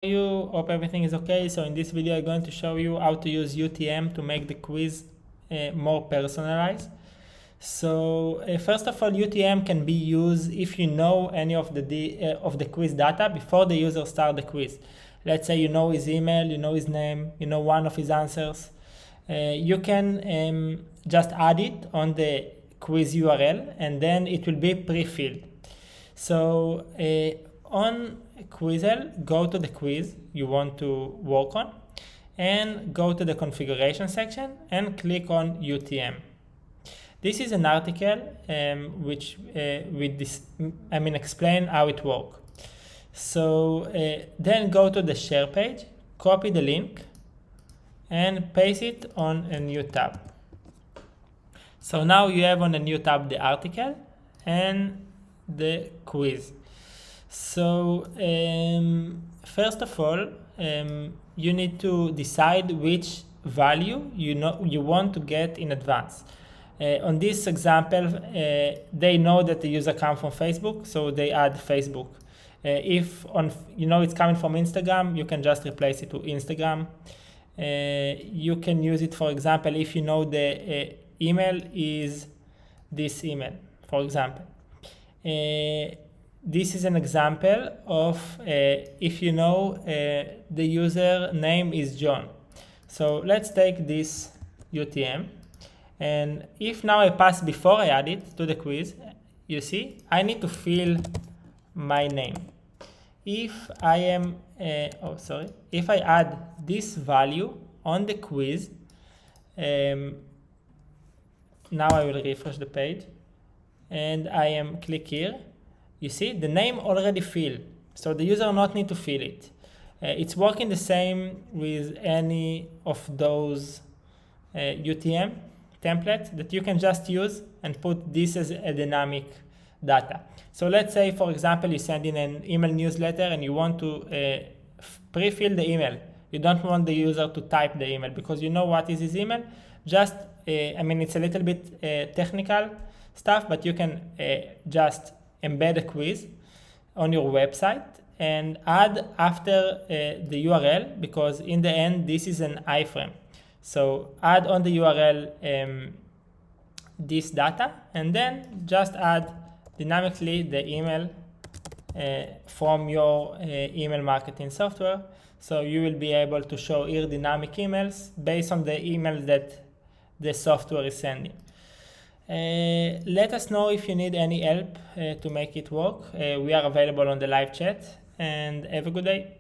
Hope everything is okay. So in this video I'm going to show you how to use UTM to make the quiz more personalized. So first of all, UTM can be used if you know any of the quiz data before the user starts the quiz. Let's say you know his email, you know his name, you know one of his answers. You can just add it on the quiz URL and then it will be pre-filled. So on Quizell, go to the quiz you want to work on and go to the configuration section and click on UTM. This is an article which explain how it works. So then go to the share page, copy the link and paste it on a new tab. So now you have on a new tab the article and the quiz. So first of all, you need to decide which value you want to get in advance. On this example, they know that the user comes from Facebook, so they add Facebook. If it's coming from Instagram, you can just replace it to Instagram. You can use it, for example, if you know the email is this email, for example. This is an example of if you know the user name is John. So let's take this UTM, and if now I pass before I add it to the quiz, you see I need to fill my name. If I am if I add this value on the quiz, now I will refresh the page and I am click here. You see the name already filled, so the user not need to fill it. It's working the same with any of those UTM templates that you can just use and put this as a dynamic data. So let's say, for example, you send in an email newsletter and you want to pre-fill the email. You don't want the user to type the email because you know what is his email. Just it's a little bit technical stuff, but you can just embed a quiz on your website and add after the URL, because in the end this is an iframe. So add on the URL this data and then just add dynamically the email from your email marketing software. So you will be able to show here dynamic emails based on the emails that the software is sending. Let us know if you need any help to make it work. We are available on the live chat, and have a good day.